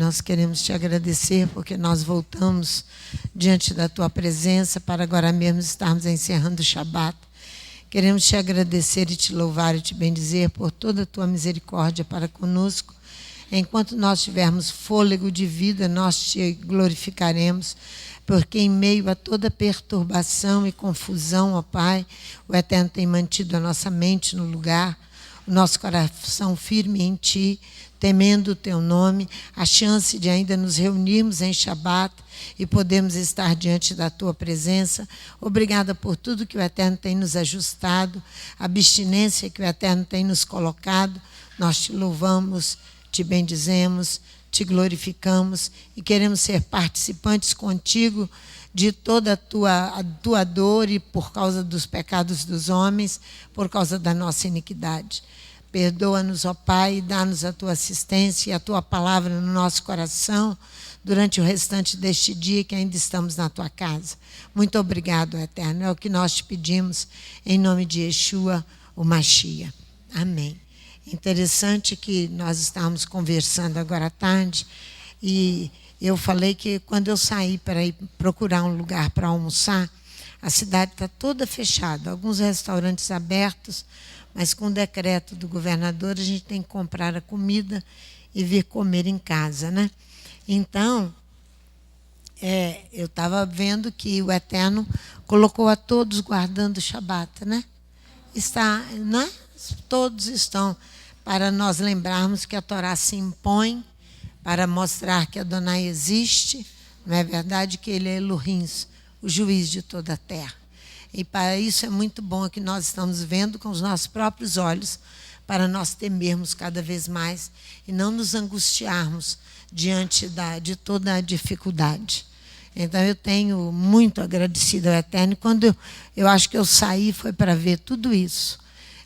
nós queremos te agradecer porque nós voltamos diante da tua presença para agora mesmo estarmos encerrando o Shabat. Queremos te agradecer e te louvar e te bendizer por toda a tua misericórdia para conosco. Enquanto nós tivermos fôlego de vida, nós te glorificaremos, porque em meio a toda perturbação e confusão, ó Pai, o Eterno tem mantido a nossa mente no lugar, o nosso coração firme em Ti, temendo o Teu nome, a chance de ainda nos reunirmos em Shabat e podermos estar diante da Tua presença. Obrigada por tudo que o Eterno tem nos ajustado, a abstinência que o Eterno tem nos colocado. Nós te louvamos, te bendizemos, te glorificamos e queremos ser participantes contigo de toda a tua dor e por causa dos pecados dos homens, por causa da nossa iniquidade. Perdoa-nos, ó Pai, e dá-nos a tua assistência e a tua palavra no nosso coração durante o restante deste dia que ainda estamos na tua casa. Muito obrigado, Eterno. É o que nós te pedimos em nome de Yeshua, o Mashiach. Amém. Interessante que nós estávamos conversando agora à tarde e eu falei que quando eu saí para ir procurar um lugar para almoçar, a cidade está toda fechada, alguns restaurantes abertos, mas com o decreto do governador a gente tem que comprar a comida e vir comer em casa, né? Então, eu estava vendo que o Eterno colocou a todos guardando o Shabat, né? Está, né? Todos estão, para nós lembrarmos que a Torá se impõe, para mostrar que Adonai existe, não é verdade que ele é Elohim, o juiz de toda a terra. E para isso é muito bom que nós estamos vendo com os nossos próprios olhos, para nós temermos cada vez mais e não nos angustiarmos diante de toda a dificuldade. Então eu tenho muito agradecido ao Eterno. Quando eu acho que eu saí foi para ver tudo isso.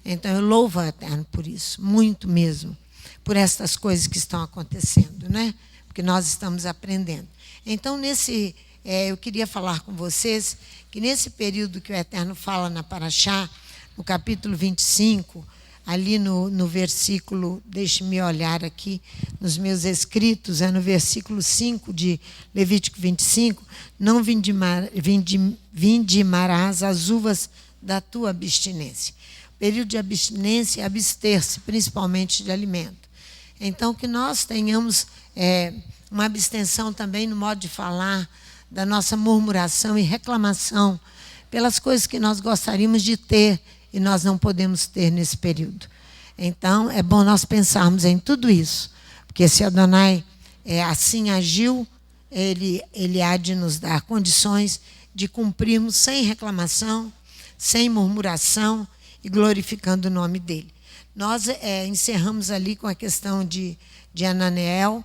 Então eu louvo ao Eterno por isso, muito mesmo, por estas coisas que estão acontecendo, né? Porque nós estamos aprendendo. Então eu queria falar com vocês que nesse período que o Eterno fala na Parashá, no capítulo 25, ali no versículo, deixe-me olhar aqui nos meus escritos, no versículo 5 de Levítico 25, não vindimarás as uvas da tua abstinência. O período de abstinência é abster-se, principalmente de alimento. Então, que nós tenhamos uma abstenção também no modo de falar, da nossa murmuração e reclamação pelas coisas que nós gostaríamos de ter e nós não podemos ter nesse período. Então, é bom nós pensarmos em tudo isso, porque se Adonai assim agiu, ele há de nos dar condições de cumprirmos sem reclamação, sem murmuração e glorificando o nome dele. Nós encerramos ali com a questão de Ananiel,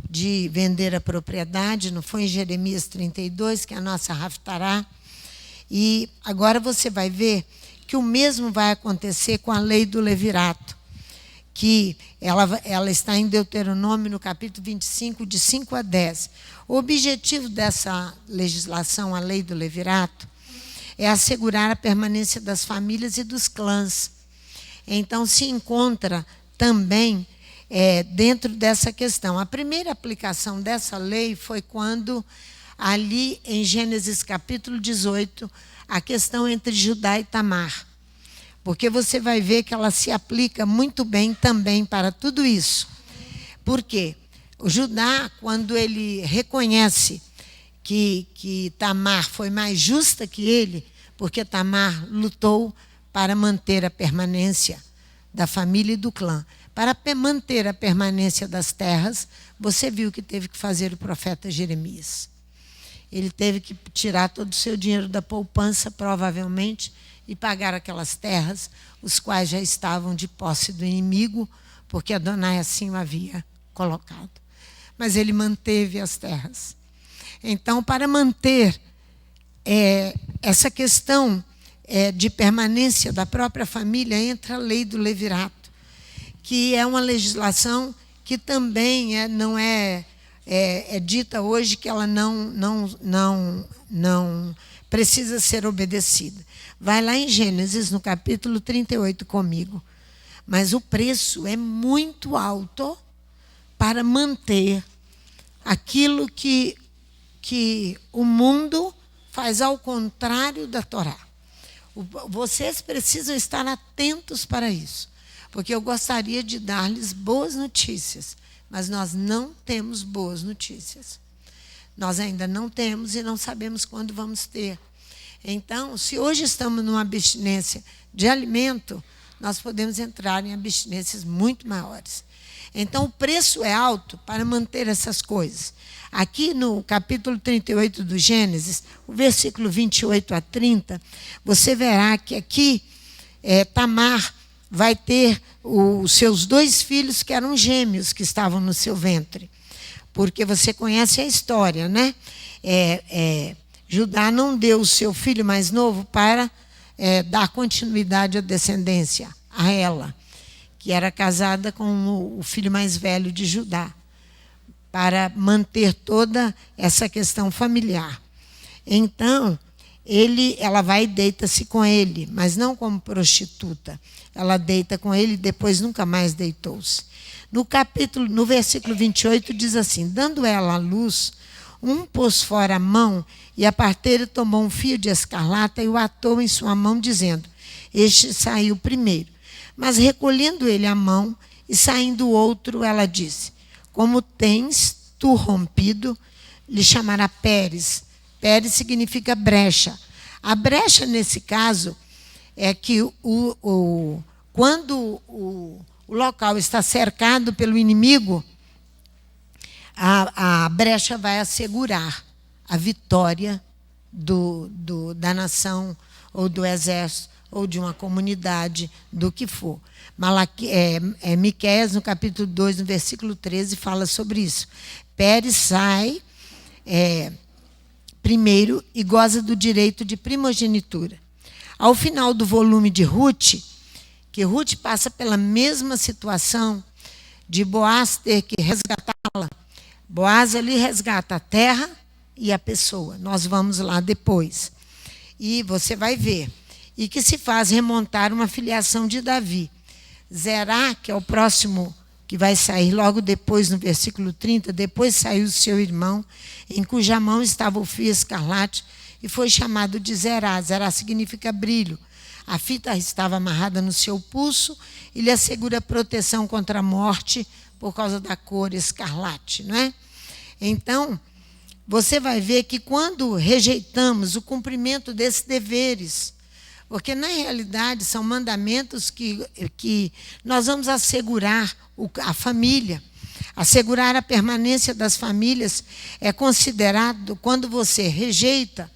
de vender a propriedade, não foi em Jeremias 32, que é a nossa Haftará. E agora você vai ver que o mesmo vai acontecer com a lei do levirato, que ela está em Deuteronômio, no capítulo 25, de 5 a 10. O objetivo dessa legislação, a lei do levirato, é assegurar a permanência das famílias e dos clãs. Então, se encontra também dentro dessa questão. A primeira aplicação dessa lei foi quando, ali em Gênesis capítulo 18, a questão entre Judá e Tamar. Porque você vai ver que ela se aplica muito bem também para tudo isso. Por quê? O Judá, quando ele reconhece que Tamar foi mais justa que ele, porque Tamar lutou para manter a permanência da família e do clã. Para manter a permanência das terras, você viu que teve que fazer o profeta Jeremias. Ele teve que tirar todo o seu dinheiro da poupança, provavelmente, e pagar aquelas terras, os quais já estavam de posse do inimigo, porque Adonai assim o havia colocado. Mas ele manteve as terras. Então, para manter essa questão de permanência da própria família, entra a lei do levirato, que é uma legislação que também não é dita hoje que ela não precisa ser obedecida. Vai lá em Gênesis, no capítulo 38 comigo. Mas o preço é muito alto para manter aquilo que o mundo faz ao contrário da Torá. Vocês precisam estar atentos para isso, porque eu gostaria de dar-lhes boas notícias, mas nós não temos boas notícias. Nós ainda não temos e não sabemos quando vamos ter. Então, se hoje estamos numa abstinência de alimento, nós podemos entrar em abstinências muito maiores. Então, o preço é alto para manter essas coisas. Aqui no capítulo 38 do Gênesis, o versículo 28 a 30, você verá que aqui Tamar vai ter os seus 2 filhos que eram gêmeos que estavam no seu ventre. Porque você conhece a história, né? Judá não deu o seu filho mais novo para dar continuidade à descendência, a ela, que era casada com o filho mais velho de Judá, para manter toda essa questão familiar. Então, ela vai e deita-se com ele, mas não como prostituta. Ela deita com ele e depois nunca mais deitou-se. No versículo 28 diz assim: dando ela à luz, pôs fora a mão, e a parteira tomou um fio de escarlata e o atou em sua mão, dizendo: este saiu primeiro. Mas recolhendo ele a mão e saindo o outro, ela disse: como tens tu rompido, lhe chamará Pérez. Pérez significa brecha. A brecha, nesse caso, é que quando o local está cercado pelo inimigo, a brecha vai assegurar a vitória da nação, ou do exército, ou de uma comunidade, do que for. Miqueias, no capítulo 2, no versículo 13, fala sobre isso. Pérez sai primeiro e goza do direito de primogenitura. Ao final do volume de Ruth, que Ruth passa pela mesma situação de Boaz ter que resgatá-la, Boaz ali resgata a terra e a pessoa. Nós vamos lá depois. E você vai ver. E que se faz remontar uma filiação de Davi. Zerá, que é o próximo que vai sair logo depois, no versículo 30, depois saiu o seu irmão, em cuja mão estava o fio escarlate, e foi chamado de Zerá. Zerá significa brilho. A fita estava amarrada no seu pulso e lhe assegura proteção contra a morte por causa da cor escarlate, não é? Então, você vai ver que quando rejeitamos o cumprimento desses deveres, porque na realidade são mandamentos que nós vamos assegurar a família. Assegurar a permanência das famílias é considerado quando você rejeita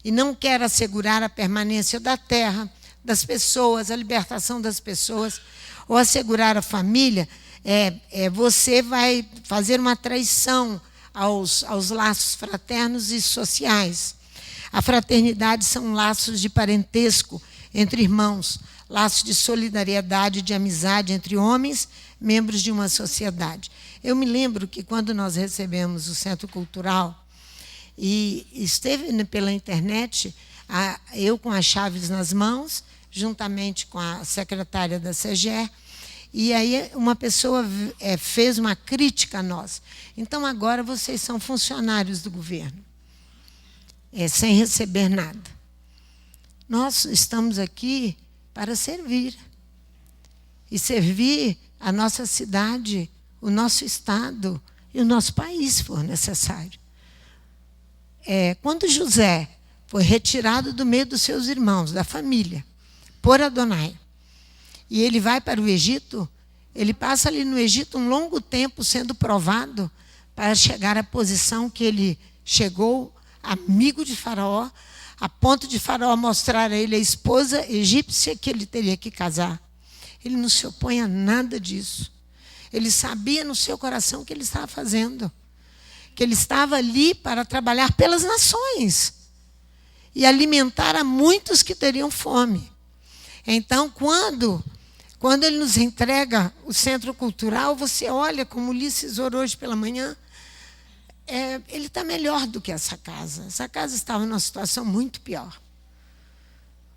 e não quer assegurar a permanência da terra, das pessoas, a libertação das pessoas, ou assegurar a família, você vai fazer uma traição aos laços fraternos e sociais. A fraternidade são laços de parentesco entre irmãos, laços de solidariedade, de amizade entre homens, membros de uma sociedade. Eu me lembro que quando nós recebemos o Centro Cultural, e esteve pela internet, eu com as chaves nas mãos, juntamente com a secretária da CGE, e aí uma pessoa fez uma crítica a nós. Então, agora vocês são funcionários do governo, sem receber nada. Nós estamos aqui para servir. E servir a nossa cidade, o nosso estado e o nosso país, se for necessário. Quando José foi retirado do meio dos seus irmãos, da família, por Adonai, e ele vai para o Egito, ele passa ali no Egito um longo tempo sendo provado para chegar à posição que ele chegou, amigo de Faraó, a ponto de Faraó mostrar a ele a esposa egípcia que ele teria que casar. Ele não se opõe a nada disso. Ele sabia no seu coração o que ele estava fazendo, que ele estava ali para trabalhar pelas nações e alimentar a muitos que teriam fome. Então, quando ele nos entrega o Centro Cultural, você olha, como Ulisses orou hoje pela manhã, ele está melhor do que essa casa. Essa casa estava numa situação muito pior,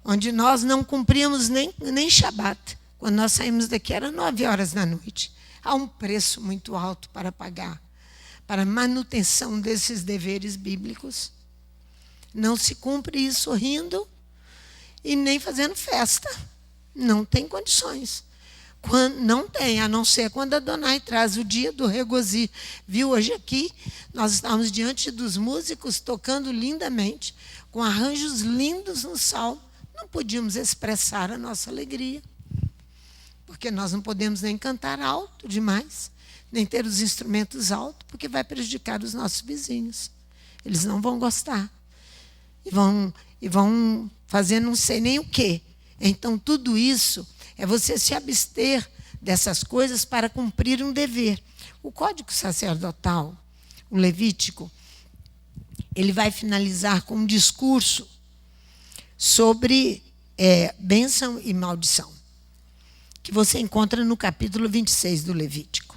onde nós não cumpríamos nem Shabat. Quando nós saímos daqui, era 9 horas da noite. Há um preço muito alto para pagar para a manutenção desses deveres bíblicos. Não se cumpre isso rindo e nem fazendo festa. Não tem condições. Não tem, a não ser quando Adonai traz o dia do regozijo. Viu, hoje aqui, nós estávamos diante dos músicos tocando lindamente, com arranjos lindos no salmo. Não podíamos expressar a nossa alegria, porque nós não podemos nem cantar alto demais, nem ter os instrumentos altos, porque vai prejudicar os nossos vizinhos. Eles não vão gostar. E vão fazer não sei nem o quê. Então, tudo isso é você se abster dessas coisas para cumprir um dever. O Código Sacerdotal, o Levítico, ele vai finalizar com um discurso sobre bênção e maldição, que você encontra no capítulo 26 do Levítico.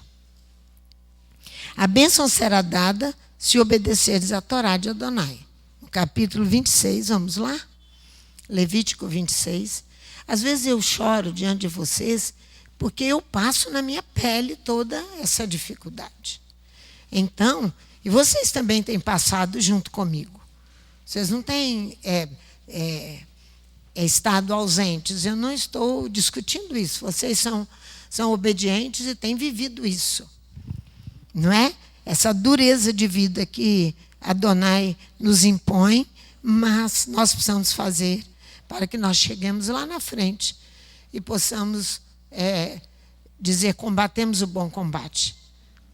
A bênção será dada se obedeceres à Torá de Adonai. No capítulo 26, vamos lá? Levítico 26. Às vezes eu choro diante de vocês, porque eu passo na minha pele toda essa dificuldade. Então, e vocês também têm passado junto comigo. Vocês não têm estado ausentes. Eu não estou discutindo isso. Vocês são obedientes e têm vivido isso. Não é? Essa dureza de vida que Adonai nos impõe, mas nós precisamos fazer para que nós cheguemos lá na frente e possamos dizer: combatemos o bom combate,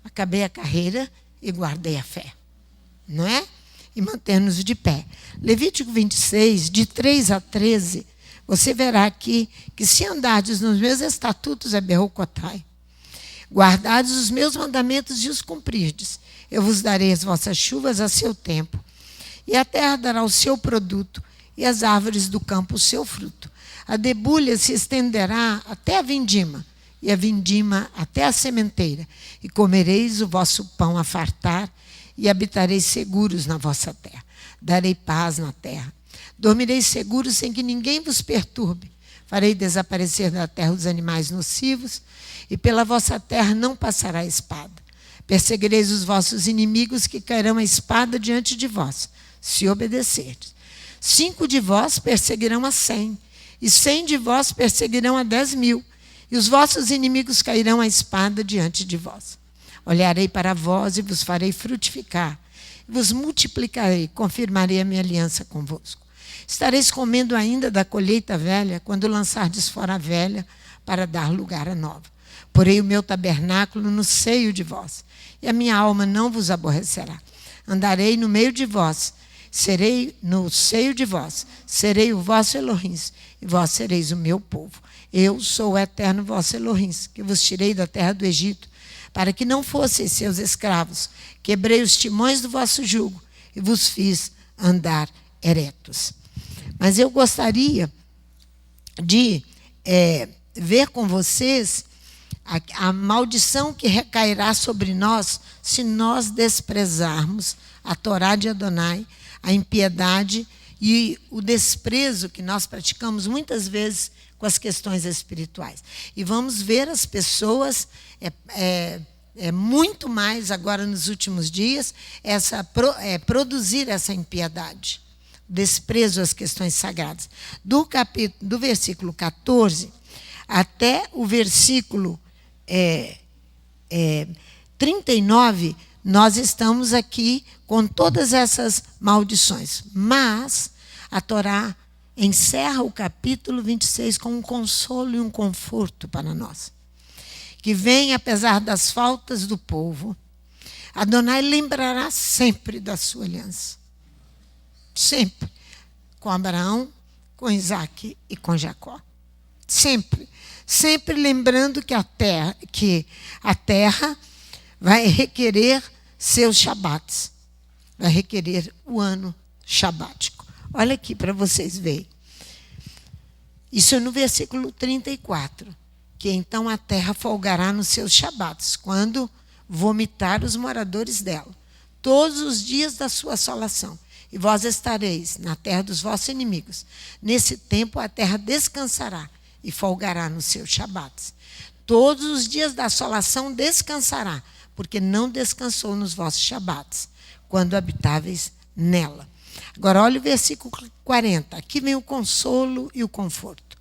acabei a carreira e guardei a fé. Não é? E manter-nos de pé. Levítico 26, de 3 a 13, você verá aqui que se andardes nos meus estatutos, Berrocotai, guardados os meus mandamentos e os cumprirdes, eu vos darei as vossas chuvas a seu tempo, e a terra dará o seu produto, e as árvores do campo o seu fruto. A debulha se estenderá até a vindima, e a vindima até a sementeira, e comereis o vosso pão a fartar, e habitareis seguros na vossa terra. Darei paz na terra. Dormireis seguros sem que ninguém vos perturbe. Farei desaparecer da terra os animais nocivos, e pela vossa terra não passará a espada. Perseguireis os vossos inimigos, que cairão a espada diante de vós, se obedecerdes. 5 de vós perseguirão a 100, e 100 de vós perseguirão a 10.000, e os vossos inimigos cairão a espada diante de vós. Olharei para vós e vos farei frutificar, e vos multiplicarei, confirmarei a minha aliança convosco. Estareis comendo ainda da colheita velha, quando lançardes fora a velha, para dar lugar à nova. Porei o meu tabernáculo no seio de vós, e a minha alma não vos aborrecerá. Andarei no meio de vós, serei no seio de vós, serei o vosso Elohim, e vós sereis o meu povo. Eu sou o eterno vosso Elohim, que vos tirei da terra do Egito, para que não fosseis seus escravos. Quebrei os timões do vosso jugo, e vos fiz andar eretos. Mas eu gostaria de ver com vocês a maldição que recairá sobre nós se nós desprezarmos a Torá de Adonai, a impiedade e o desprezo que nós praticamos muitas vezes com as questões espirituais. E vamos ver as pessoas muito mais agora nos últimos dias produzir essa impiedade, desprezo às questões sagradas. Do versículo 14 até o versículo 39, nós estamos aqui com todas essas maldições. Mas a Torá encerra o capítulo 26 com um consolo e um conforto para nós. Que vem apesar das faltas do povo, Adonai lembrará sempre da sua aliança. Sempre. Com Abraão, com Isaac e com Jacó. Sempre. Sempre lembrando que a terra vai requerer seus Shabats. Vai requerer o ano shabático. Olha aqui para vocês verem. Isso é no versículo 34. Que então a terra folgará nos seus Shabats, quando vomitar os moradores dela, todos os dias da sua assolação. E vós estareis na terra dos vossos inimigos. Nesse tempo a terra descansará e folgará nos seus Shabats. Todos os dias da assolação descansará, porque não descansou nos vossos shabates, quando habitáveis nela. Agora, olha o versículo 40. Aqui vem o consolo e o conforto.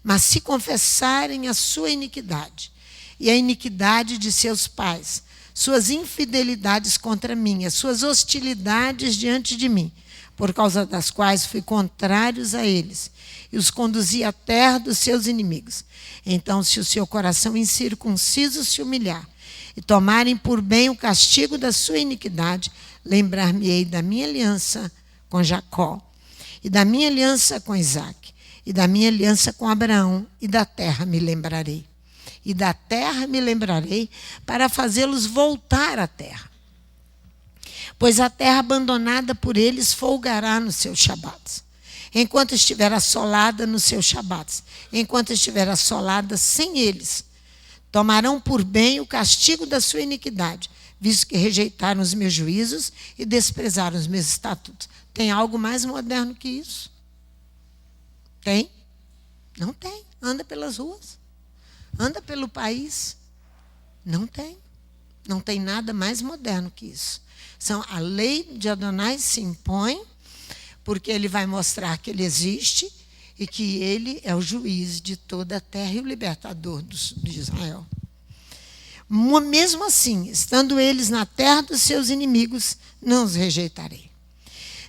Mas se confessarem a sua iniquidade e a iniquidade de seus pais, suas infidelidades contra mim, as suas hostilidades diante de mim, por causa das quais fui contrários a eles, e os conduzi à terra dos seus inimigos. Então, se o seu coração incircunciso se humilhar, e tomarem por bem o castigo da sua iniquidade, lembrar-me-ei da minha aliança com Jacó, e da minha aliança com Isaque, e da minha aliança com Abraão, e da terra me lembrarei. E da terra me lembrarei para fazê-los voltar à terra. Pois a terra abandonada por eles folgará nos seus shabates, enquanto estiver assolada nos seus shabates, enquanto estiver assolada sem eles. Tomarão por bem o castigo da sua iniquidade, visto que rejeitaram os meus juízos e desprezaram os meus estatutos. Tem algo mais moderno que isso? Tem? Não tem. Anda pelas ruas. Anda pelo país. Não tem. Não tem nada mais moderno que isso. A lei de Adonai se impõe, porque ele vai mostrar que ele existe e que ele é o juiz de toda a terra e o libertador de Israel. Mesmo assim, estando eles na terra dos seus inimigos, não os rejeitarei,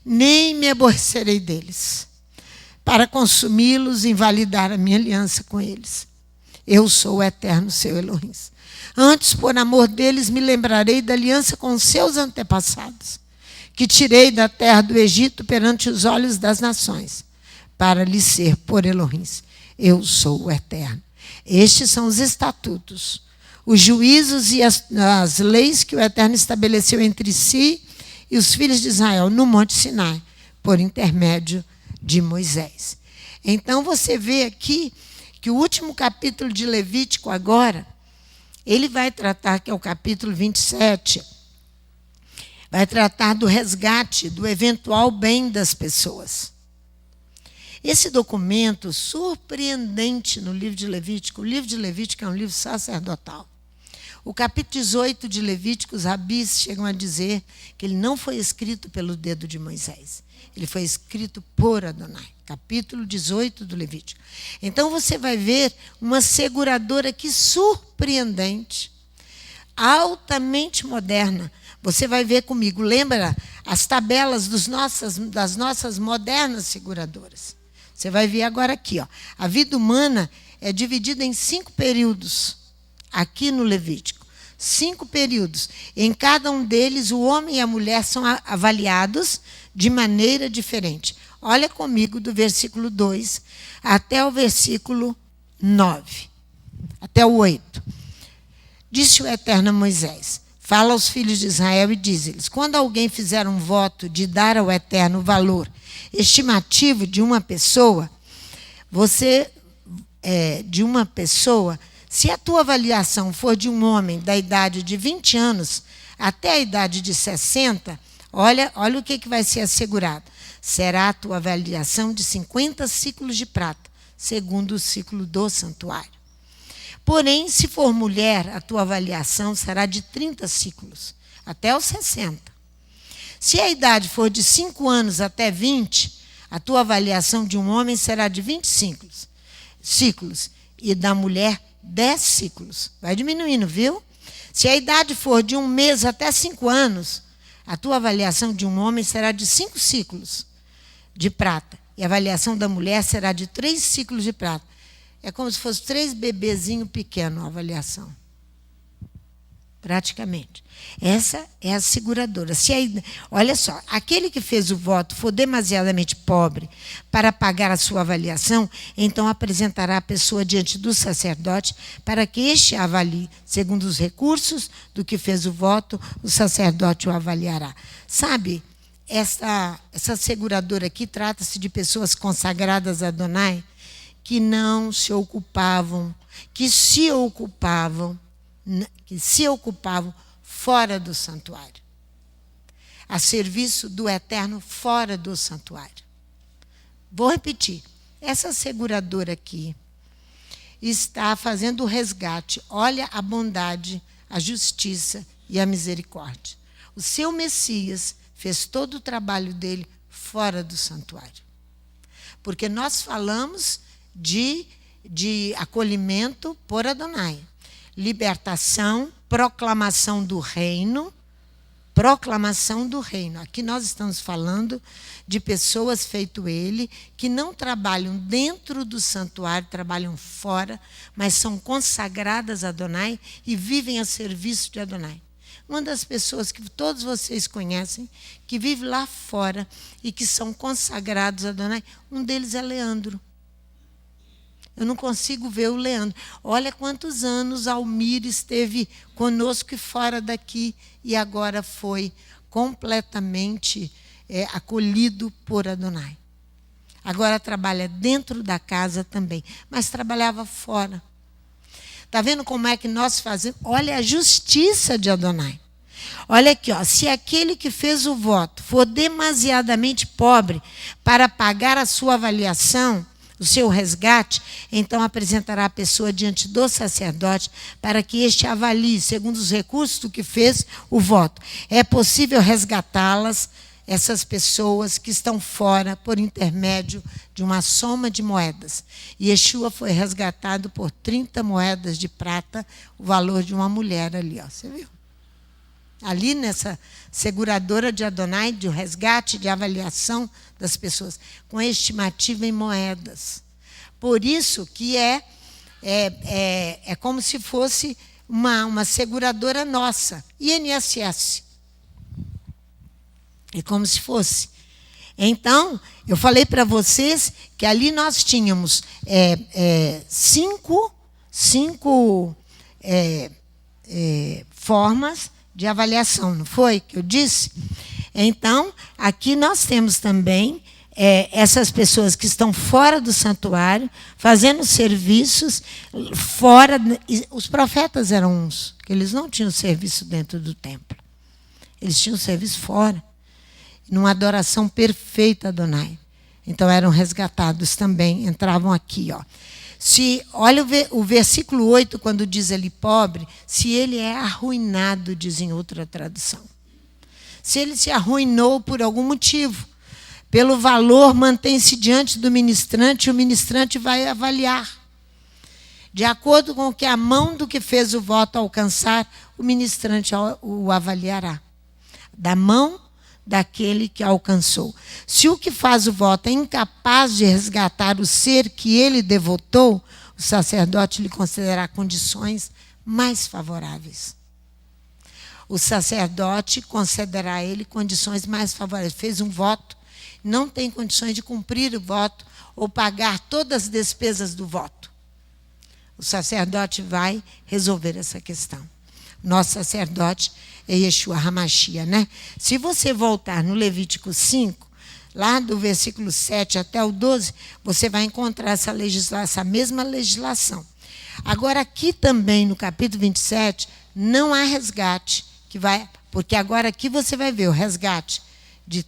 nem me aborrecerei deles, para consumi-los e invalidar a minha aliança com eles. Eu sou o eterno seu Elohim. Antes, por amor deles, me lembrarei da aliança com os seus antepassados, que tirei da terra do Egito perante os olhos das nações, para lhes ser por Elohim. Eu sou o eterno. Estes são os estatutos, os juízos e as leis que o Eterno estabeleceu entre si e os filhos de Israel no Monte Sinai, por intermédio de Moisés. Então você vê aqui que o último capítulo de Levítico agora, ele vai tratar, que é o capítulo 27, vai tratar do resgate, do eventual bem das pessoas. Esse documento surpreendente no livro de Levítico, o livro de Levítico é um livro sacerdotal. O capítulo 18 de Levítico, os rabis chegam a dizer que ele não foi escrito pelo dedo de Moisés. Ele foi escrito por Adonai. Capítulo 18 do Levítico. Então você vai ver uma seguradora aqui surpreendente, altamente moderna. Você vai ver comigo, lembra as tabelas das nossas modernas seguradoras. Você vai ver agora aqui, ó. A vida humana é dividida em 5 períodos, aqui no Levítico. 5 períodos. Em cada um deles, o homem e a mulher são avaliados de maneira diferente. Olha comigo do versículo 2 até o versículo 9, até o 8. Disse o Eterno a Moisés: fala aos filhos de Israel e diz-lhes: quando alguém fizer um voto de dar ao Eterno o valor estimativo de uma pessoa, se a tua avaliação for de um homem da idade de 20 anos até a idade de 60, olha o que vai ser assegurado. Será a tua avaliação de 50 ciclos de prata, segundo o ciclo do santuário. Porém, se for mulher, a tua avaliação será de 30 ciclos, até os 60. Se a idade for de 5 anos até 20, a tua avaliação de um homem será de 20 ciclos, e da mulher 10 ciclos. Vai diminuindo, viu? Se a idade for de 1 mês até 5 anos, a tua avaliação de um homem será de 5 ciclos de prata. E a avaliação da mulher será de 3 ciclos de prata. É como se fosse 3 bebezinhos pequenos a avaliação. Praticamente. Essa é a seguradora. Olha só, aquele que fez o voto for demasiadamente pobre para pagar a sua avaliação, então apresentará a pessoa diante do sacerdote para que este a avalie. Segundo os recursos do que fez o voto, o sacerdote o avaliará. Sabe, essa seguradora aqui trata-se de pessoas consagradas a Adonai que não se ocupavam, que se ocupavam fora do santuário, a serviço do Eterno fora do santuário. Vou repetir, essa seguradora aqui está fazendo o resgate. Olha a bondade, a justiça e a misericórdia. O seu Messias fez todo o trabalho dele fora do santuário. Porque nós falamos de acolhimento por Adonai. Libertação, proclamação do reino. Proclamação do reino. Aqui nós estamos falando de pessoas feito ele, que não trabalham dentro do santuário, trabalham fora, mas são consagradas a Adonai e vivem a serviço de Adonai. Uma das pessoas que todos vocês conhecem, que vive lá fora e que são consagrados a Adonai, um deles é Leandro. Eu não consigo ver o Leandro. Olha quantos anos Almir esteve conosco e fora daqui e agora foi completamente acolhido por Adonai. Agora trabalha dentro da casa também, mas trabalhava fora. Está vendo como é que nós fazemos? Olha a justiça de Adonai. Olha aqui, ó, se aquele que fez o voto for demasiadamente pobre para pagar a sua avaliação, o seu resgate, então apresentará a pessoa diante do sacerdote para que este avalie, segundo os recursos do que fez o voto. É possível resgatá-las, essas pessoas que estão fora, por intermédio de uma soma de moedas. E Yeshua foi resgatado por 30 moedas de prata, o valor de uma mulher ali, ó, você viu? Ali nessa seguradora de Adonai, de resgate, de avaliação das pessoas, com estimativa em moedas. Por isso que é como se fosse uma seguradora nossa, INSS. É como se fosse. Então, eu falei para vocês que ali nós tínhamos cinco formas de avaliação, não foi que eu disse? Então, aqui nós temos também essas pessoas que estão fora do santuário, fazendo serviços fora. Os profetas eram uns, que eles não tinham serviço dentro do templo. Eles tinham serviço fora, numa adoração perfeita a Adonai. Então, eram resgatados também, entravam aqui, ó. Olha o versículo 8, quando diz ali pobre, se ele é arruinado, diz em outra tradução. Se ele se arruinou por algum motivo, pelo valor, mantém-se diante do ministrante, o ministrante vai avaliar. De acordo com o que a mão do que fez o voto alcançar, o ministrante o avaliará. Da mão daquele que alcançou. Se o que faz o voto é incapaz de resgatar o ser que ele devotou, o sacerdote lhe concederá condições mais favoráveis. O sacerdote concederá a ele condições mais favoráveis. Fez um voto, não tem condições de cumprir o voto ou pagar todas as despesas do voto. O sacerdote vai resolver essa questão. Nosso sacerdote é Yeshua HaMashiach, né? Se você voltar no Levítico 5, lá do versículo 7 até o 12, você vai encontrar essa mesma legislação. Agora, aqui também, no capítulo 27, não há resgate, porque agora aqui você vai ver o resgate de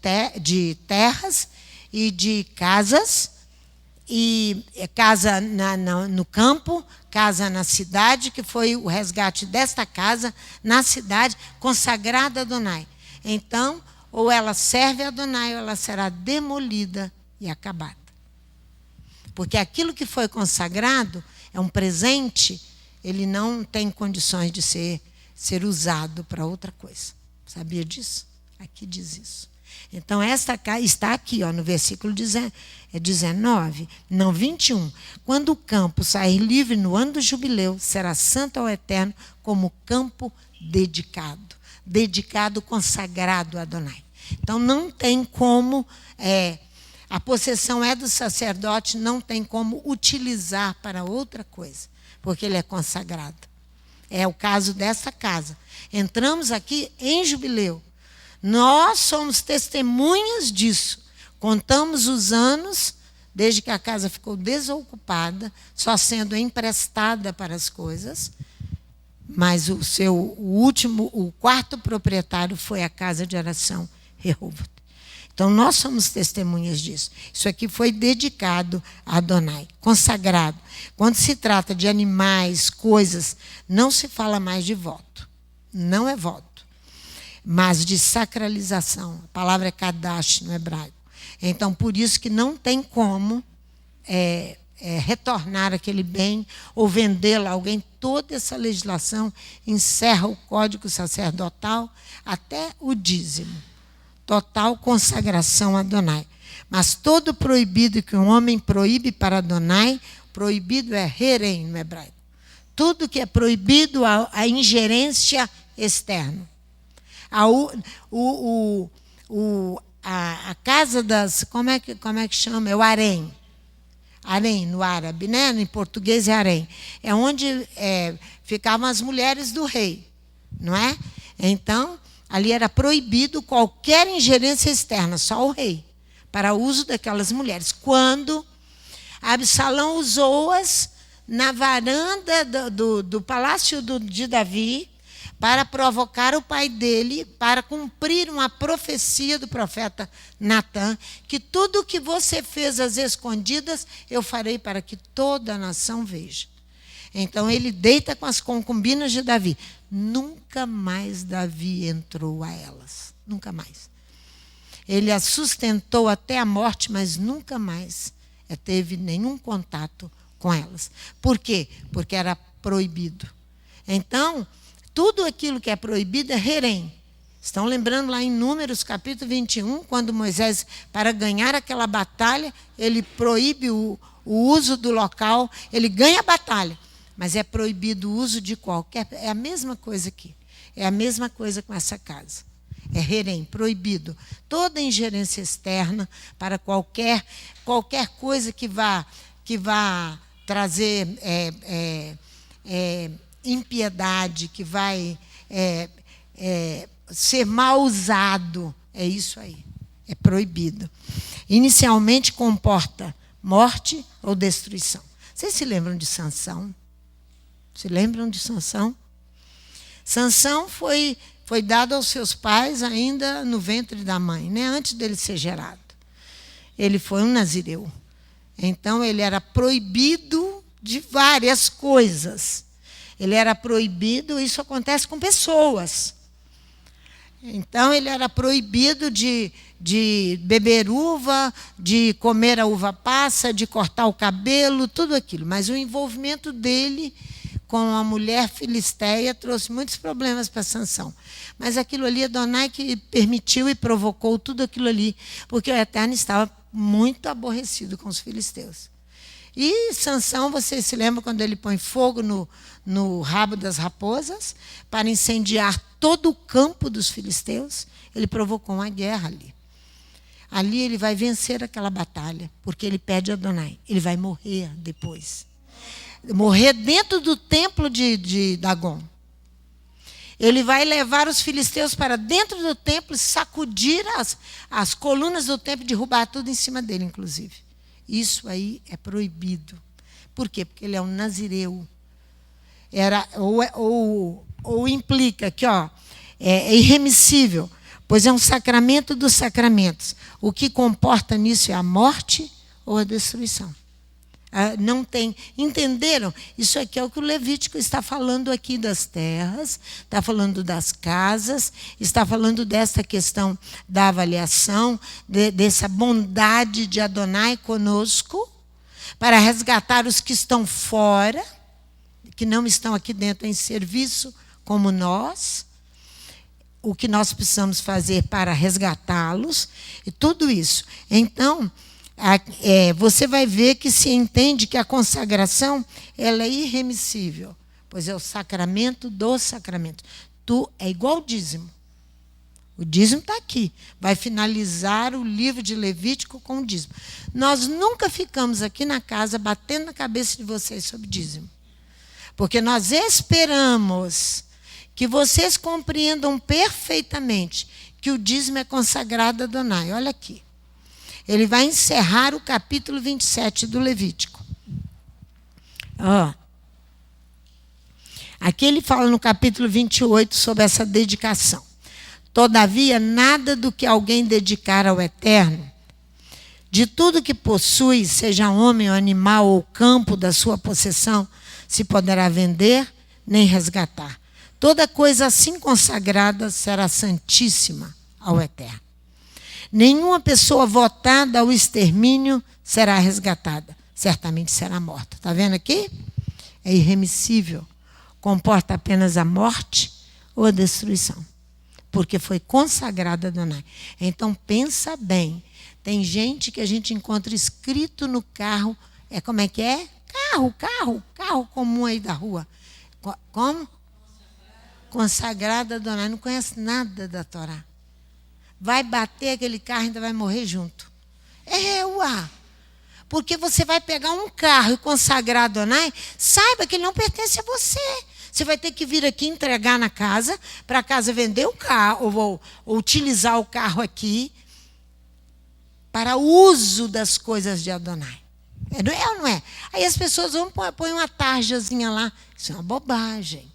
terras e de casas, e casa no campo, casa na cidade, que foi o resgate desta casa na cidade, consagrada a Adonai. Então, ou ela serve a Adonai, ou ela será demolida e acabada. Porque aquilo que foi consagrado é um presente, ele não tem condições de ser usado para outra coisa. Sabia disso? Aqui diz isso. Então, esta está aqui, ó, no versículo 19, não 21. Quando o campo sair livre no ano do jubileu, será santo ao Eterno como campo dedicado, consagrado a Adonai. Então, não tem como, a possessão é do sacerdote, não tem como utilizar para outra coisa, porque ele é consagrado. É o caso dessa casa. Entramos aqui em jubileu. Nós somos testemunhas disso. Contamos os anos, desde que a casa ficou desocupada, só sendo emprestada para as coisas, mas o quarto proprietário foi a casa de oração Rehoboth. Então, nós somos testemunhas disso. Isso aqui foi dedicado a Adonai, consagrado. Quando se trata de animais, coisas, não se fala mais de voto. Não é voto. mas de sacralização. A palavra é kadash no hebraico. Então, por isso que não tem como retornar aquele bem ou vendê-lo a alguém. Toda essa legislação encerra o código sacerdotal até o dízimo. Total consagração a Adonai. Mas todo proibido que um homem proíbe para Adonai, proibido é herem no hebraico. Tudo que é proibido, a ingerência externa. A casa das... Como é que chama? É o harém. Harém, no árabe, né? Em português é harém. É onde ficavam as mulheres do rei, não é? Então, ali era proibido qualquer ingerência externa, só o rei, para uso daquelas mulheres. Quando Absalão usou-as na varanda do palácio de Davi para provocar o pai dele, para cumprir uma profecia do profeta Natã, que tudo o que você fez às escondidas, eu farei para que toda a nação veja. Então ele deita com as concubinas de Davi. Nunca mais Davi entrou a elas. Nunca mais. Ele as sustentou até a morte, mas nunca mais teve nenhum contato com elas. Por quê? Porque era proibido. Então, tudo aquilo que é proibido é herém. Estão lembrando lá em Números, capítulo 21, quando Moisés, para ganhar aquela batalha, ele proíbe o uso do local, ele ganha a batalha, mas é proibido o uso de qualquer... É a mesma coisa aqui. É a mesma coisa com essa casa. É herém, proibido. Toda ingerência externa para qualquer coisa que vá trazer impiedade, que vai ser mal usado. É isso aí. É proibido. Inicialmente comporta morte ou destruição. Vocês se lembram de Sansão? Se lembram de Sansão? Sansão foi dado aos seus pais ainda no ventre da mãe, né? Antes dele ser gerado. Ele foi um nazireu. Então, ele era proibido de várias coisas. Ele era proibido, isso acontece com pessoas. Então, ele era proibido de beber uva, de comer a uva passa, de cortar o cabelo, tudo aquilo. Mas o envolvimento dele com a mulher filisteia trouxe muitos problemas para Sansão. Mas aquilo ali, Adonai que permitiu e provocou tudo aquilo ali, porque o Eterno estava muito aborrecido com os filisteus. E Sansão, vocês se lembram quando ele põe fogo no rabo das raposas para incendiar todo o campo dos filisteus? Ele provocou uma guerra ali. Ali ele vai vencer aquela batalha, porque ele pede a Adonai. Ele vai morrer depois. Morrer dentro do templo de Dagon. Ele vai levar os filisteus para dentro do templo, sacudir as colunas do templo, derrubar tudo em cima dele, inclusive. Isso aí é proibido. Por quê? Porque ele é um nazireu. Ou implica que é irremissível, pois é um sacramento dos sacramentos. O que comporta nisso é a morte ou a destruição. Não tem. Entenderam? Isso aqui é o que o Levítico está falando aqui das terras, está falando das casas, está falando dessa questão da avaliação, dessa bondade de Adonai conosco, para resgatar os que estão fora, que não estão aqui dentro em serviço como nós, o que nós precisamos fazer para resgatá-los, e tudo isso. Então, você vai ver que se entende que a consagração ela é irremissível, pois é o sacramento dos sacramentos. É igual o dízimo. O dízimo está aqui. Vai finalizar o livro de Levítico com o dízimo. Nós nunca ficamos aqui na casa batendo na cabeça de vocês sobre dízimo. Porque nós esperamos que vocês compreendam perfeitamente que o dízimo é consagrado a Adonai. Olha aqui. Ele vai encerrar o capítulo 27 do Levítico. Aqui ele fala no capítulo 28 sobre essa dedicação. Todavia, nada do que alguém dedicar ao Eterno, de tudo que possui, seja homem ou animal ou campo da sua possessão, se poderá vender nem resgatar. Toda coisa assim consagrada será santíssima ao Eterno. Nenhuma pessoa votada ao extermínio será resgatada. Certamente será morta. Está vendo aqui? É irremissível. Comporta apenas a morte ou a destruição. Porque foi consagrada a Adonai. Então, pensa bem. Tem gente que a gente encontra escrito no carro. Como é que é? Carro comum aí da rua. Como? Consagrada a Adonai. Não conhece nada da Torá. Vai bater aquele carro e ainda vai morrer junto. Porque você vai pegar um carro e consagrar a Adonai, saiba que ele não pertence a você. Você vai ter que vir aqui entregar na casa, para a casa vender o carro, ou utilizar o carro aqui, para o uso das coisas de Adonai. Não é ou não é? Aí as pessoas vão pôr uma tarjazinha lá. Isso é uma bobagem.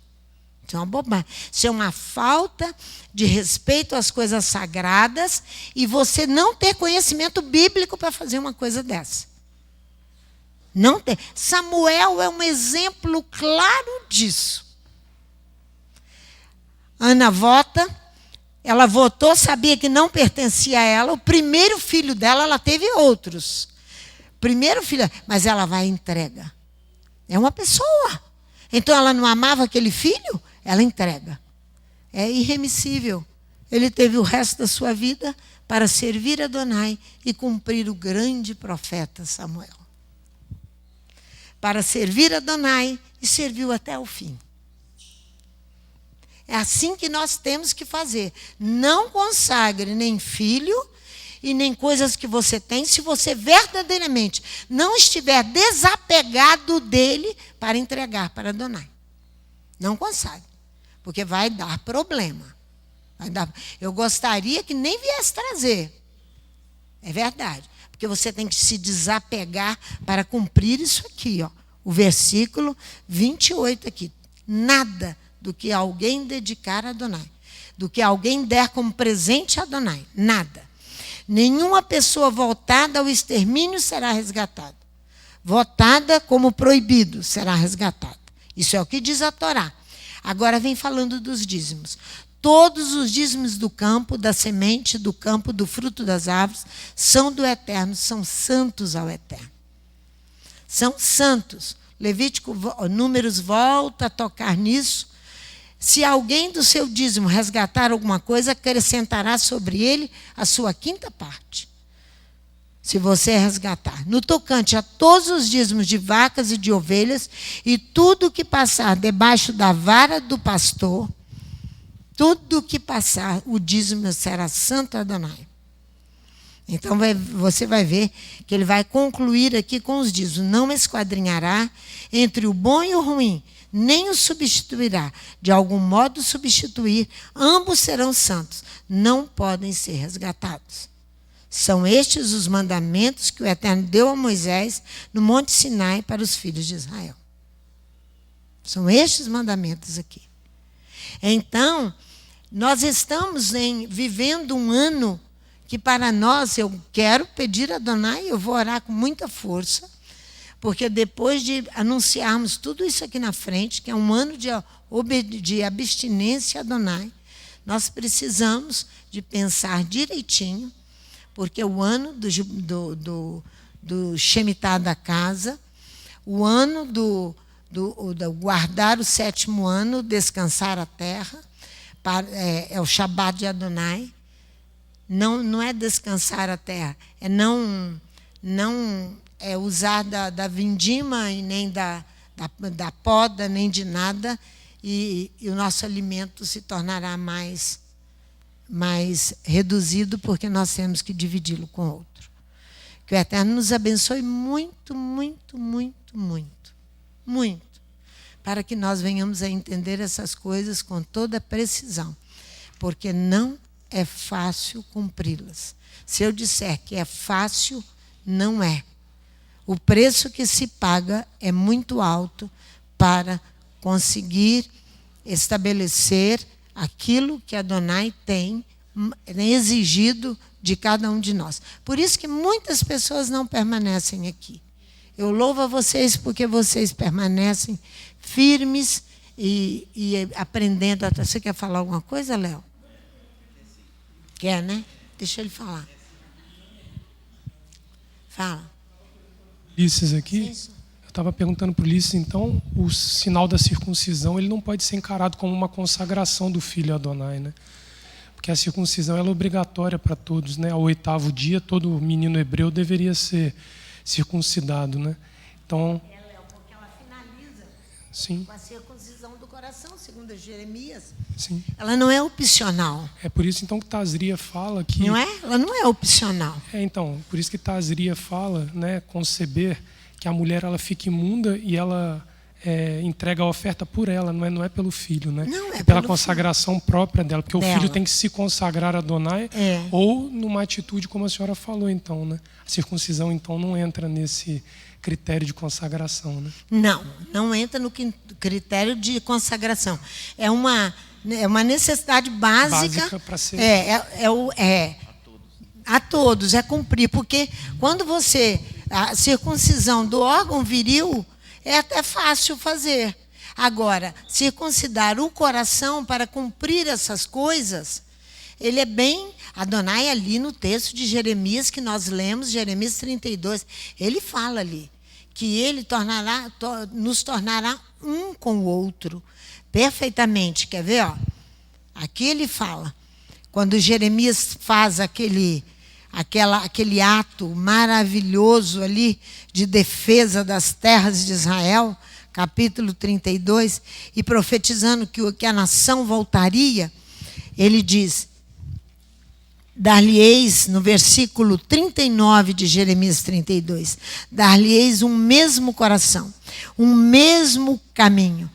Isso é uma bobagem. Isso é uma falta de respeito às coisas sagradas e você não ter conhecimento bíblico para fazer uma coisa dessa. Não tem. Samuel é um exemplo claro disso. Ana vota, ela votou, sabia que não pertencia a ela. O primeiro filho dela, ela teve outros. Primeiro filho, mas ela vai e entrega. É uma pessoa. Então ela não amava aquele filho, ela entrega. É irremissível. Ele teve o resto da sua vida para servir a Adonai e cumprir o grande profeta Samuel. Para servir a Adonai e serviu até o fim. É assim que nós temos que fazer. Não consagre nem filho e nem coisas que você tem, se você verdadeiramente não estiver desapegado dele para entregar para Adonai. Não consagre, porque vai dar problema. Eu gostaria que nem viesse trazer. É verdade. Porque você tem que se desapegar para cumprir isso aqui, ó. O versículo 28 aqui. Nada do que alguém dedicar a Adonai, do que alguém der como presente a Adonai. Nada. Nenhuma pessoa voltada ao extermínio será resgatada. Votada como proibido será resgatada. Isso é o que diz a Torá. Agora vem falando dos dízimos. Todos os dízimos do campo, da semente do campo, do fruto das árvores, são do Eterno, são santos ao Eterno. São santos. Levítico, Números volta a tocar nisso. Se alguém do seu dízimo resgatar alguma coisa, acrescentará sobre ele a sua quinta parte. Se você resgatar. No tocante a todos os dízimos de vacas e de ovelhas, e tudo que passar debaixo da vara do pastor, tudo que passar, o dízimo será santo a Adonai. Então você vai ver que ele vai concluir aqui com os dízimos. Não esquadrinhará entre o bom e o ruim, nem o substituirá. De algum modo substituir, ambos serão santos. Não podem ser resgatados. São estes os mandamentos que o Eterno deu a Moisés no Monte Sinai para os filhos de Israel. São estes mandamentos aqui. Então, nós estamos vivendo um ano que para nós, eu quero pedir a Adonai, eu vou orar com muita força, porque depois de anunciarmos tudo isso aqui na frente, que é um ano de abstinência a Adonai, nós precisamos de pensar direitinho, porque o ano do Shemitah da casa, o ano do guardar o sétimo ano, descansar a terra, é o Shabat de Adonai. Não é descansar a terra, é não usar da vindima e nem da poda, nem de nada, e o nosso alimento se tornará mais reduzido, porque nós temos que dividi-lo com outro. Que o Eterno nos abençoe muito, muito, muito, muito, muito, para que nós venhamos a entender essas coisas com toda precisão, porque não é fácil cumpri-las. Se eu disser que é fácil, não é. O preço que se paga é muito alto para conseguir estabelecer aquilo que Adonai tem exigido de cada um de nós. Por isso que muitas pessoas não permanecem aqui. Eu louvo a vocês porque vocês permanecem firmes e aprendendo. Você quer falar alguma coisa, Léo? Quer, né? Deixa ele falar. Fala. Ulisses aqui, eu estava perguntando para o Ulisses, então, o sinal da circuncisão ele não pode ser encarado como uma consagração do filho Adonai, né? Porque a circuncisão ela é obrigatória para todos, né? Ao 8º dia, todo menino hebreu deveria ser circuncidado, né? Então, Porque ela finaliza sim, com a circuncisão do coração, segundo Jeremias. sim. Ela não é opcional. É por isso então que Tazria fala que Não é? Ela não é opcional. então, por isso que Tazria fala, né, conceber que a mulher ela fica imunda e ela entrega a oferta por ela, não é pelo filho, né? Não, é pela pelo consagração própria dela, porque dela. o filho tem que se consagrar a Adonai ou numa atitude como a senhora falou, então, né? A circuncisão então não entra nesse critério de consagração, né? Não entra no critério de consagração. É uma necessidade básica para ser a todos, é cumprir, porque quando a circuncisão do órgão viril é até fácil fazer. Agora, circuncidar o coração para cumprir essas coisas, ele é bem... Adonai ali no texto de Jeremias, que nós lemos, Jeremias 32, ele fala ali que ele nos tornará um com o outro, perfeitamente. Quer ver? Ó? Aqui ele fala, quando Jeremias faz aquele ato maravilhoso ali de defesa das terras de Israel, capítulo 32, e profetizando que a nação voltaria, ele diz, dar-lhe-eis, no versículo 39 de Jeremias 32, dar-lhe-eis um mesmo coração, um mesmo caminho,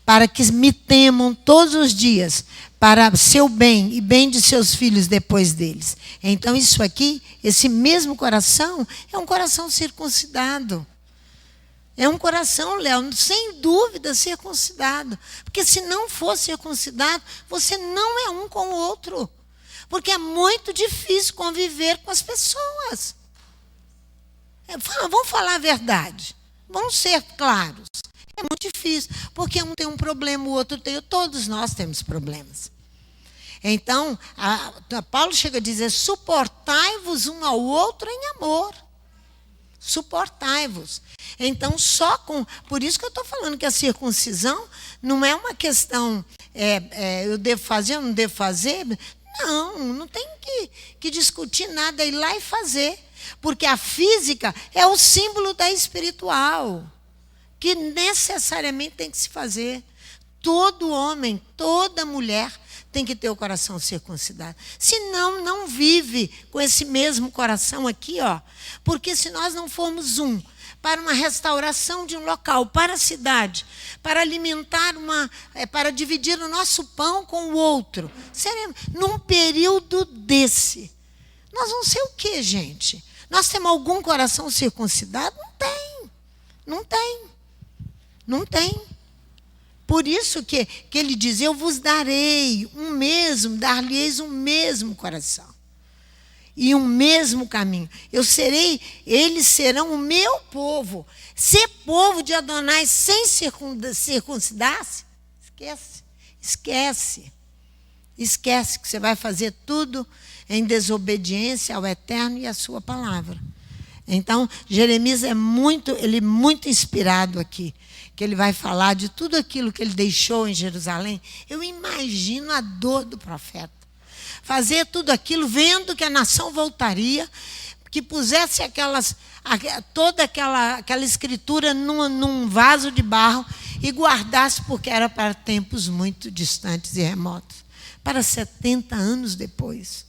para que me temam todos os dias, para seu bem e bem de seus filhos depois deles. Então isso aqui, esse mesmo coração, é um coração circuncidado. É um coração, Léo, sem dúvida circuncidado. Porque se não for circuncidado, você não é um com o outro. Porque é muito difícil conviver com as pessoas. Vamos falar a verdade. Vamos ser claros. É muito difícil, porque um tem um problema, o outro tem. Todos nós temos problemas. Então, Paulo chega a dizer, suportai-vos um ao outro em amor. Suportai-vos. Então, por isso que eu estou falando que a circuncisão não é uma questão, eu devo fazer ou não devo fazer. Não tem que discutir nada, é ir lá e fazer. Porque a física é o símbolo da espiritual, que necessariamente tem que se fazer. Todo homem, toda mulher tem que ter o coração circuncidado. Senão, não vive com esse mesmo coração aqui, ó. Porque se nós não formos para uma restauração de um local, para a cidade, para alimentar para dividir o nosso pão com o outro, seremos, num período desse, nós vamos ser o quê, gente? Nós temos algum coração circuncidado? Não tem. Por isso que ele diz, eu vos darei dar-lhe-eis um mesmo coração. E um mesmo caminho. Eles serão o meu povo. Ser povo de Adonai sem circuncidar-se, esquece que você vai fazer tudo em desobediência ao Eterno e à sua palavra. Então, Jeremias é muito inspirado aqui, que ele vai falar de tudo aquilo que ele deixou em Jerusalém. Eu imagino a dor do profeta. Fazer tudo aquilo, vendo que a nação voltaria, que pusesse toda aquela escritura num vaso de barro e guardasse, porque era para tempos muito distantes e remotos, para 70 anos depois.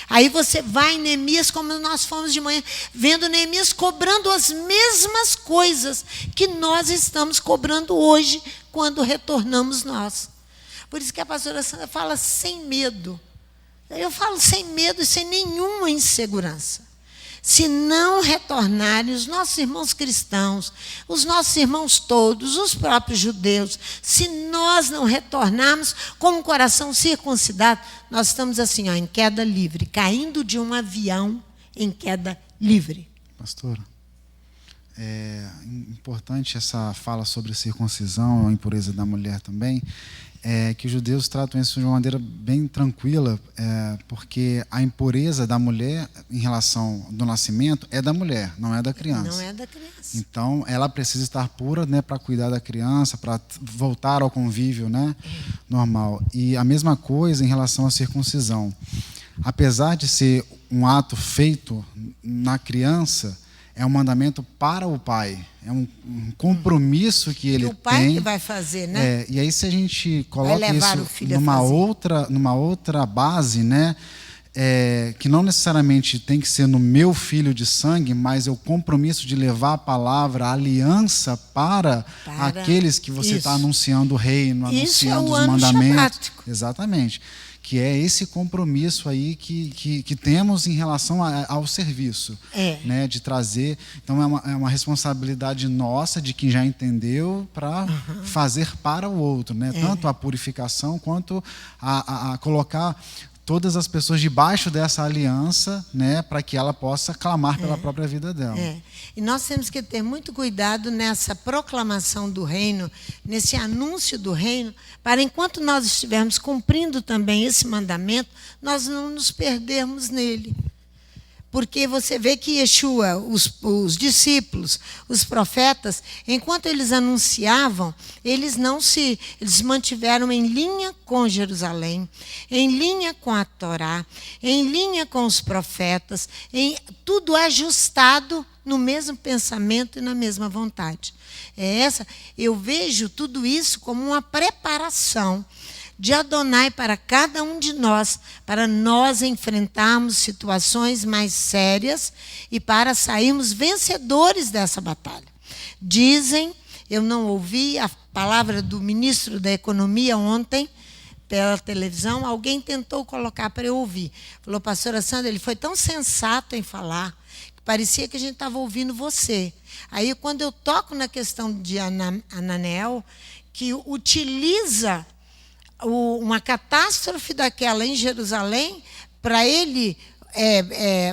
Aí você vai em Neemias, como nós fomos de manhã, vendo Neemias cobrando as mesmas coisas que nós estamos cobrando hoje, quando retornamos nós. Por isso que a pastora Sandra fala sem medo. Eu falo sem medo e sem nenhuma insegurança. Se não retornarem os nossos irmãos cristãos, os nossos irmãos todos, os próprios judeus, se nós não retornarmos com o coração circuncidado, nós estamos assim, ó, em queda livre, caindo de um avião em queda livre. Pastora, É importante essa fala sobre circuncisão, a impureza da mulher também, que os judeus tratam isso de uma maneira bem tranquila, porque a impureza da mulher em relação do nascimento é da mulher, não é da criança. Não é da criança. Então, ela precisa estar pura, né, para cuidar da criança, para voltar ao convívio, né, normal. E a mesma coisa em relação à circuncisão. Apesar de ser um ato feito na criança, é um mandamento para o pai, é um compromisso que ele tem. E o pai que vai fazer, né? E aí, se a gente coloca isso numa outra base, né, que não necessariamente tem que ser no meu filho de sangue, mas é o compromisso de levar a palavra, a aliança para aqueles que você está anunciando o reino, anunciando os mandamentos. Sabático. Exatamente. Que é esse compromisso aí que temos em relação ao serviço, né, de trazer. Então, é uma responsabilidade nossa, de quem já entendeu, para fazer para o outro, né? Tanto a purificação, quanto a colocar todas as pessoas debaixo dessa aliança, né, para que ela possa clamar pela própria vida dela. E nós temos que ter muito cuidado nessa proclamação do reino, nesse anúncio do reino, para enquanto nós estivermos cumprindo também esse mandamento, nós não nos perdermos nele. Porque você vê que Yeshua, os discípulos, os profetas, enquanto eles anunciavam, eles mantiveram em linha com Jerusalém, em linha com a Torá, em linha com os profetas, tudo ajustado no mesmo pensamento e na mesma vontade. Eu vejo tudo isso como uma preparação de Adonai para cada um de nós, para nós enfrentarmos situações mais sérias e para sairmos vencedores dessa batalha. Dizem, eu não ouvi a palavra do ministro da Economia ontem, pela televisão, alguém tentou colocar para eu ouvir. Falou, pastora Sandra, ele foi tão sensato em falar, que parecia que a gente estava ouvindo você. Aí, quando eu toco na questão de Ananiel, que utiliza uma catástrofe daquela em Jerusalém para ele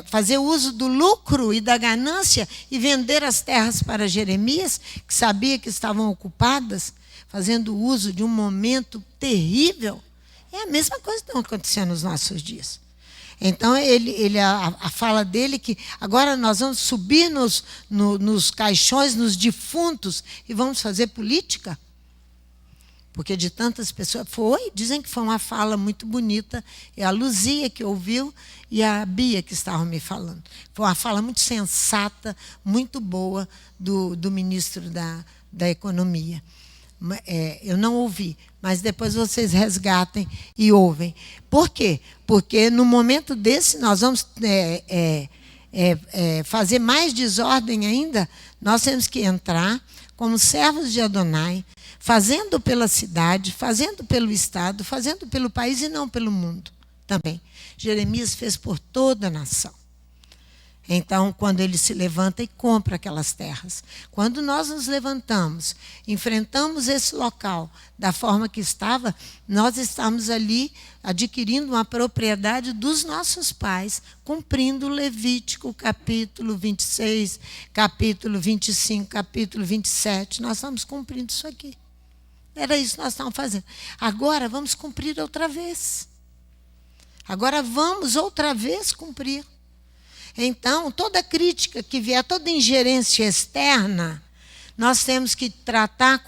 fazer uso do lucro e da ganância e vender as terras para Jeremias, que sabia que estavam ocupadas, fazendo uso de um momento terrível. É a mesma coisa que está acontecendo nos nossos dias. Então, a fala dele que agora nós vamos subir nos caixões, nos defuntos, e vamos fazer política. Porque de tantas pessoas... Dizem que foi uma fala muito bonita. É a Luzia que ouviu e a Bia que estavam me falando. Foi uma fala muito sensata, muito boa do ministro da Economia. Eu não ouvi, mas depois vocês resgatem e ouvem. Por quê? Porque no momento desse nós vamos fazer mais desordem ainda. Nós temos que entrar como servos de Adonai, fazendo pela cidade, fazendo pelo Estado, fazendo pelo país e não pelo mundo também. Jeremias fez por toda a nação. Então, quando ele se levanta e compra aquelas terras. Quando nós nos levantamos, enfrentamos esse local da forma que estava, nós estamos ali adquirindo uma propriedade dos nossos pais, cumprindo o Levítico, capítulo 26, capítulo 25, capítulo 27. Nós estamos cumprindo isso aqui. Era isso que nós estávamos fazendo. Agora vamos cumprir outra vez. Agora vamos outra vez cumprir. Então, toda crítica que vier, toda ingerência externa, nós temos que tratar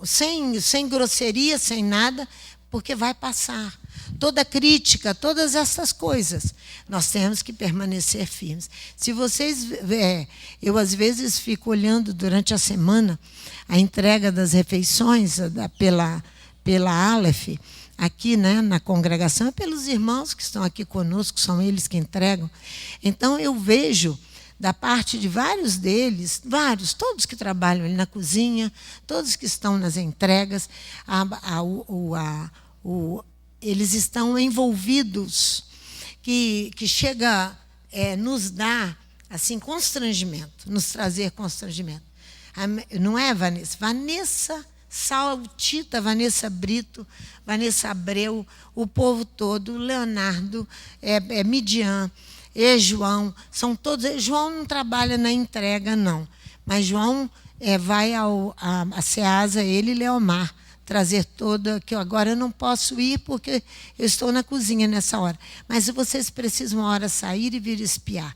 sem grosseria, sem nada, porque vai passar. Toda crítica, todas essas coisas, nós temos que permanecer firmes. Se vocês... eu, às vezes, fico olhando durante a semana a entrega das refeições pela Aleph, aqui, né, na congregação, pelos irmãos que estão aqui conosco, são eles que entregam. Então, eu vejo, da parte de vários deles, todos que trabalham ali na cozinha, todos que estão nas entregas, eles estão envolvidos, que chega a nos dar assim, constrangimento, nos trazer constrangimento. Não é, Vanessa? Vanessa Saltita, Vanessa Brito, Vanessa Abreu, o povo todo, Leonardo, Midian, e João, são todos. João não trabalha na entrega, não. Mas João vai a Ceasa, ele e Leomar, trazer toda, que agora eu não posso ir porque eu estou na cozinha nessa hora. Mas se vocês precisam uma hora sair e vir espiar.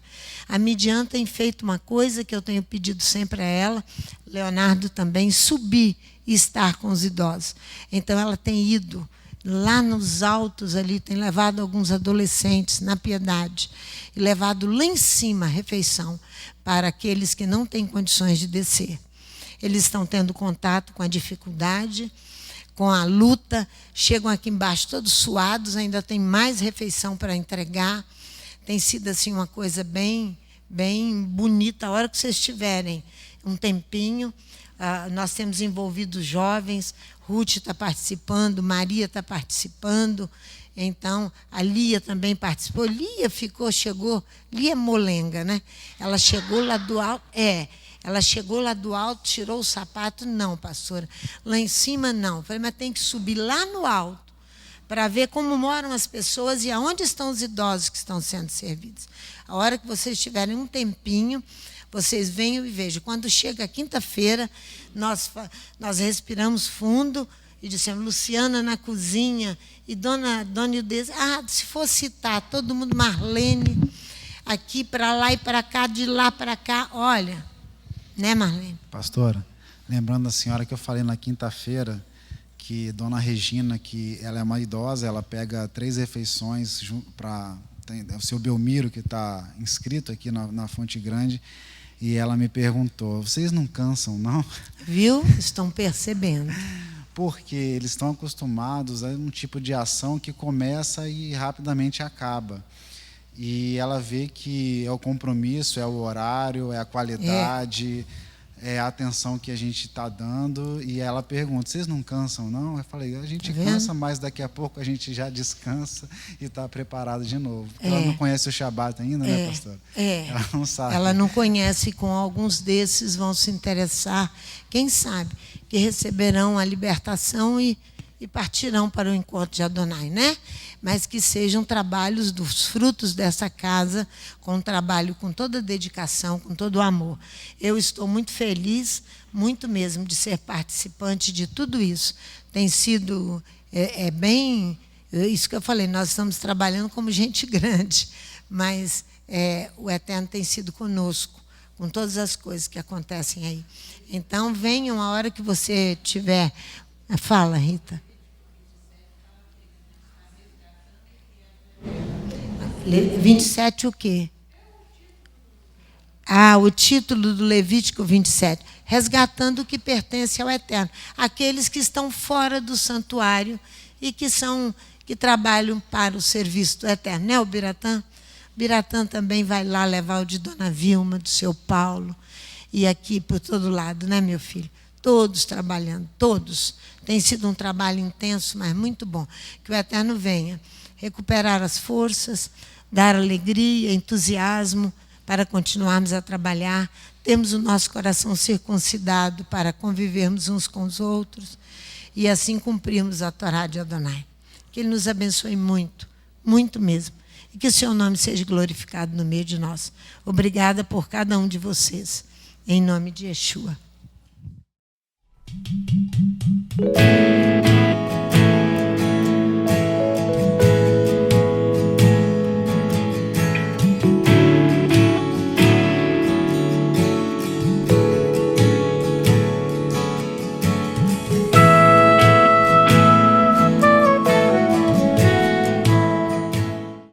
A Midian tem feito uma coisa que eu tenho pedido sempre a ela, Leonardo também, subir e estar com os idosos. Então ela tem ido lá nos altos ali, tem levado alguns adolescentes na Piedade, e levado lá em cima a refeição para aqueles que não têm condições de descer. Eles estão tendo contato com a dificuldade, com a luta, chegam aqui embaixo todos suados, ainda tem mais refeição para entregar. Tem sido assim uma coisa bem bonita. A hora que vocês tiverem um tempinho, nós temos envolvido jovens, Ruth está participando, Maria está participando, então a Lia também participou. Lia chegou, Lia Molenga, né? Ela chegou lá do alto, ela chegou lá do alto, tirou o sapato, não, pastora, lá em cima não. Falei, mas tem que subir lá no alto para ver como moram as pessoas e aonde estão os idosos que estão sendo servidos. A hora que vocês tiverem um tempinho, vocês venham e vejam. Quando chega a quinta-feira, nós respiramos fundo e dissemos, Luciana na cozinha e Dona Ildeza, se for citar todo mundo, Marlene, aqui para lá e para cá, de lá para cá, olha, né, Marlene? Pastora, lembrando da senhora que eu falei na quinta-feira, que Dona Regina, que ela é uma idosa, ela pega 3 refeições para o seu Belmiro, que está inscrito aqui na Fonte Grande, e ela me perguntou, vocês não cansam, não? Viu? Estão percebendo. Porque eles estão acostumados a um tipo de ação que começa e rapidamente acaba. E ela vê que é o compromisso, é o horário, é a qualidade, é a atenção que a gente está dando. E ela pergunta, vocês não cansam, não? Eu falei, a gente cansa, mas daqui a pouco a gente já descansa e está preparado de novo. Porque ela não conhece o Shabat ainda, né, pastora? Ela não sabe. Ela não conhece, e com alguns desses vão se interessar. Quem sabe que receberão a libertação e partirão para o encontro de Adonai, né? Mas que sejam trabalhos dos frutos dessa casa, com trabalho com toda a dedicação, com todo o amor. Eu estou muito feliz, muito mesmo, de ser participante de tudo isso. Tem sido bem... Isso que eu falei, nós estamos trabalhando como gente grande, mas o Eterno tem sido conosco, com todas as coisas que acontecem aí. Então, venham a hora que você tiver... Fala, Rita. 27 o quê? O título do Levítico 27. Resgatando o que pertence ao Eterno. Aqueles que estão fora do santuário e que trabalham para o serviço do Eterno. Né, o Biratã? O Biratã também vai lá levar o de Dona Vilma, do seu Paulo. E aqui por todo lado, né, meu filho? Todos trabalhando, todos. Tem sido um trabalho intenso, mas muito bom. Que o Eterno venha recuperar as forças, dar alegria, entusiasmo para continuarmos a trabalhar. Temos o nosso coração circuncidado para convivermos uns com os outros e assim cumprirmos a Torá de Adonai. Que Ele nos abençoe muito, muito mesmo. E que o seu nome seja glorificado no meio de nós. Obrigada por cada um de vocês. Em nome de Yeshua.